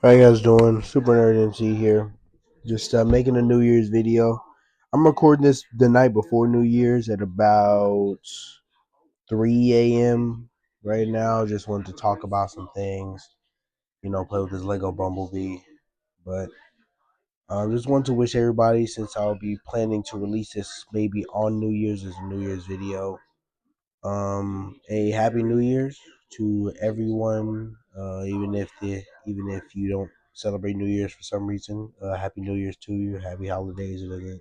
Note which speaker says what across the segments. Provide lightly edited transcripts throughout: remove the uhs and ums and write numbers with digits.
Speaker 1: How you guys doing? Super Nerd MC here. Just making a New Year's video. I'm recording this the night before New Year's at about 3 a.m. right now. Just wanted to talk about some things. Play with this Lego Bumblebee. But just want to wish everybody, since I'll be planning to release this maybe on New Year's as a New Year's video, a happy New Year's to everyone. Even if you don't celebrate New Year's for some reason, happy New Year's to you. Happy holidays. It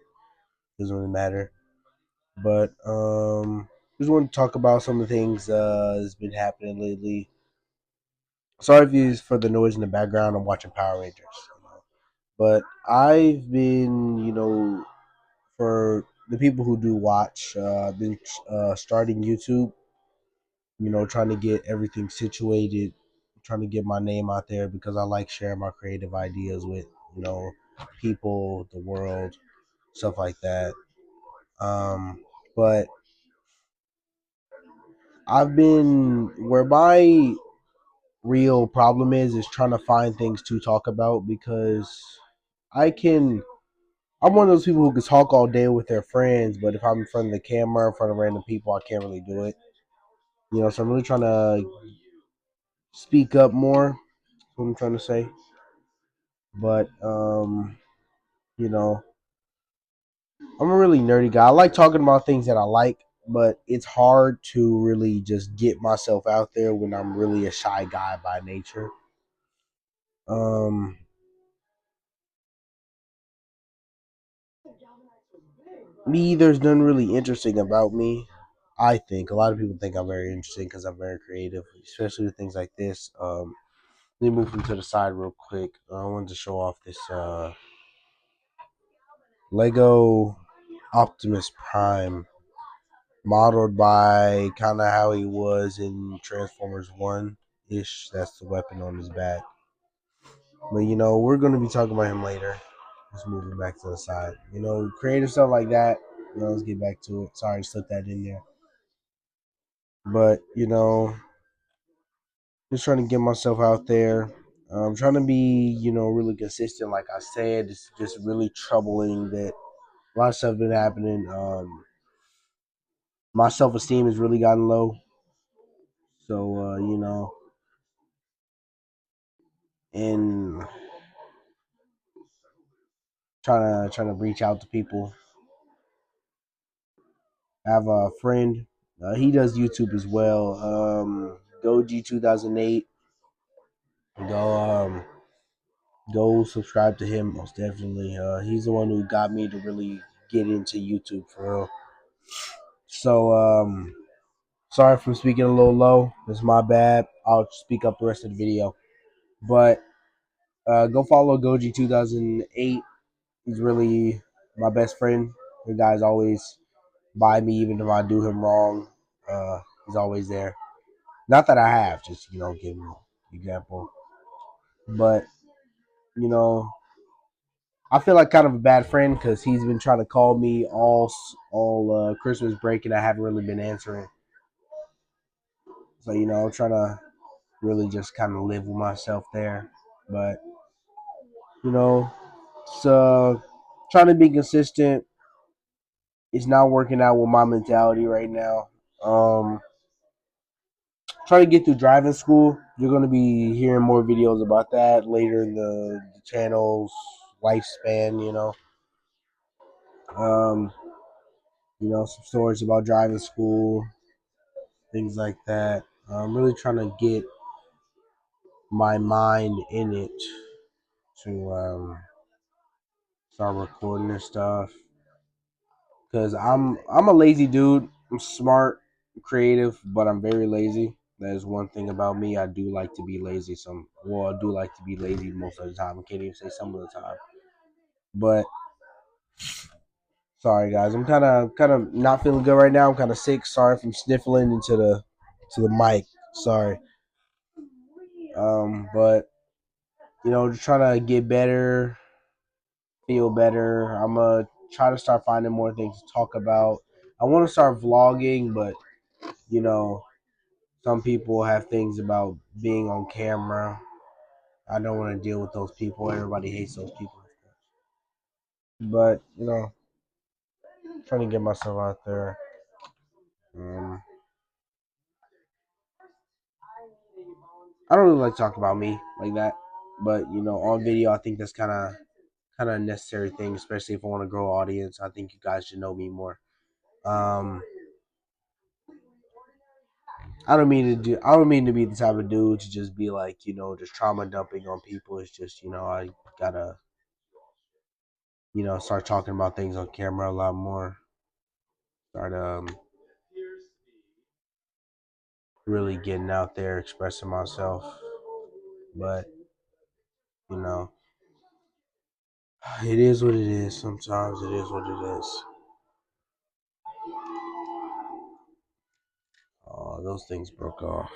Speaker 1: doesn't really matter. But just want to talk about some of the things that's been happening lately. Sorry if you for the noise in the background. I'm watching Power Rangers. But I've been, for the people who do watch, I've been starting YouTube, trying to get everything situated, trying to get my name out there because I like sharing my creative ideas with, you know, people, the world, stuff like that. But I've been where my real problem is trying to find things to talk about because I can. I'm one of those people who can talk all day with their friends, but if I'm in front of the camera, in front of random people, I can't really do it. So I'm really trying to speak up more. That's what I'm trying to say. But you know, I'm a really nerdy guy. I like talking about things that I like, but it's hard to really just get myself out there when I'm really a shy guy by nature. Um, there's nothing really interesting about me. I think a lot of people think I'm very interesting because I'm very creative, especially with things like this. Let me move them to the side real quick. I wanted to show off this Lego Optimus Prime, modeled by kind of how he was in Transformers 1 ish. That's the weapon on his back. But we're going to be talking about him later. Let's move him back to the side. Creative stuff like that. Let's get back to it. Sorry, slipped that in there. But, just trying to get myself out there. I'm trying to be, really consistent. Like I said, it's just really troubling that a lot of stuff been happening. My self esteem has really gotten low. So, and trying to reach out to people. I have a friend. He does YouTube as well. Goji 2008. Go go subscribe to him most definitely. He's the one who got me to really get into YouTube for real. So sorry for speaking a little low. It's my bad. I'll speak up the rest of the video. But go follow Goji 2008. He's really my best friend. The guy's always by me, even if I do him wrong. He's always there. Not that I have, just give him an example. But you know, I feel like kind of a bad friend because he's been trying to call me all Christmas break, and I haven't really been answering. So I'm trying to really just kind of live with myself there. But you know, so trying to be consistent is not working out with my mentality right now. Trying to get through driving school. You're going to be hearing more videos about that later in the channel's lifespan. Um, some stories about driving school, things like that. I'm really trying to get my mind in it to start recording this stuff because I'm a lazy dude. I'm smart, creative, but I'm very lazy. That is one thing about me. I do like to be lazy. I do like to be lazy most of the time. I can't even say some of the time. But sorry guys, I'm kind of not feeling good right now. I'm kind of sick. Sorry if I'm sniffling into the mic. Sorry. But just trying to get better, feel better. I'm gonna try to start finding more things to talk about. I want to start vlogging, but you know, some people have things about being on camera. I don't want to deal with those people. Everybody hates those people. But trying to get myself out there. Um, I don't really like talking about me like that, but on video, I think that's kind of a necessary thing, especially if I want to grow audience. I think you guys should know me more. Um, I don't mean to be the type of dude to just be like just trauma dumping on people. It's just I gotta start talking about things on camera a lot more. Start really getting out there, expressing myself. But you know, it is what it is. Sometimes it is what it is. Oh, those things broke off.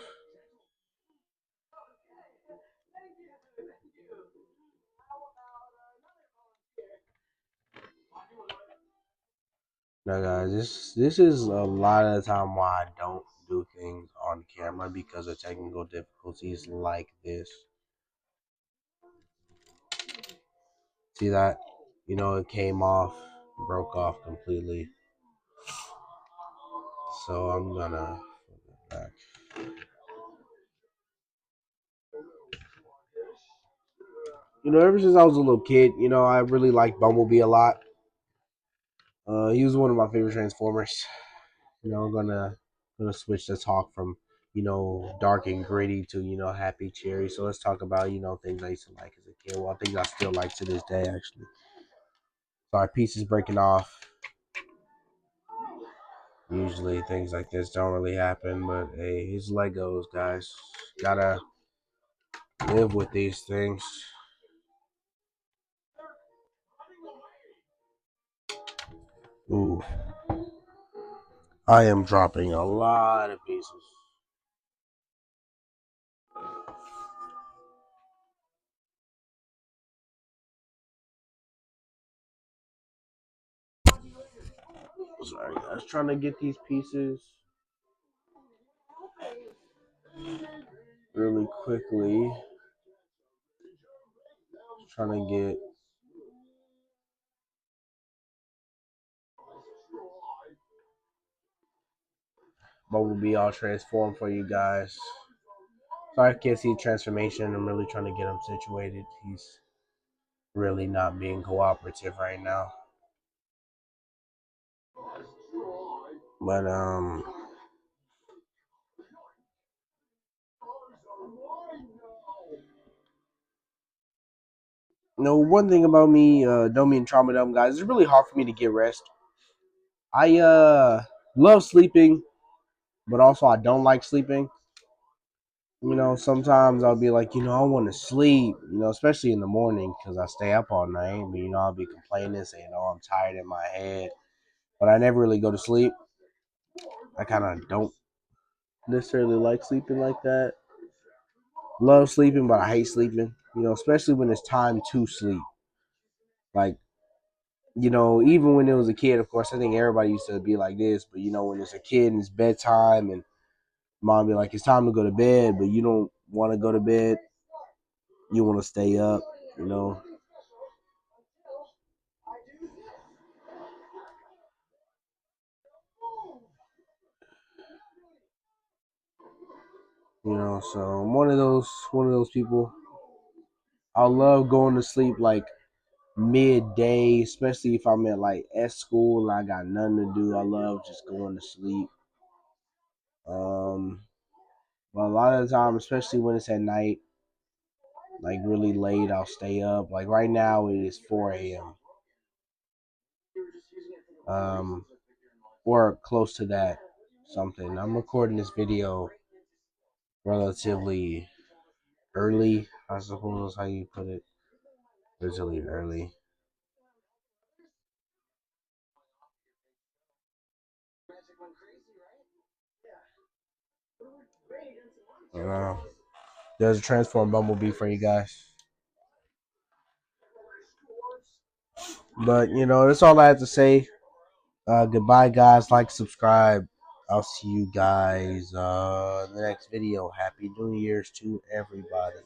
Speaker 1: Now, guys, this is a lot of the time why I don't do things on camera because of technical difficulties like this. See that? It came off, broke off completely. So I'm gonna flip it back. Ever since I was a little kid, I really liked Bumblebee a lot. He was one of my favorite Transformers. I'm gonna switch the talk from dark and gritty to happy cheery. So let's talk about things I used to like as a kid. Well, things I still like to this day actually. Sorry, pieces breaking off. Usually things like this don't really happen, but hey, it's Legos, guys. Gotta live with these things. Ooh, I am dropping a lot of pieces. Sorry, guys. Trying to get these pieces really quickly. Trying to get Bumblebee all transformed for you guys. Sorry, I can't see transformation. I'm really trying to get him situated. He's really not being cooperative right now. But one thing about me, don't mean trauma dumb guys. It's really hard for me to get rest. I love sleeping, but also I don't like sleeping. Sometimes I'll be like, I want to sleep, especially in the morning because I stay up all night. But, I'll be complaining, saying, oh, I'm tired in my head. But I never really go to sleep. I kind of don't necessarily like sleeping like that. Love sleeping, but I hate sleeping, especially when it's time to sleep. Like, even when it was a kid, of course, I think everybody used to be like this. But, when it's a kid and it's bedtime and mom be like, it's time to go to bed, but you don't want to go to bed. You want to stay up, you know. So I'm one of those people. I love going to sleep like midday, especially if I'm at like at school and I got nothing to do. I love just going to sleep. Um, but a lot of the time, especially when it's at night, like really late, I'll stay up. Like right now, it is 4 a.m. Um, or close to that. Something. I'm recording this video relatively early, I suppose is how you put it. Relatively early. Uh, there's a transform Bumblebee for you guys. But that's all I have to say. Goodbye, guys. Like, subscribe. I'll see you guys in the next video. Happy New Year's to everybody.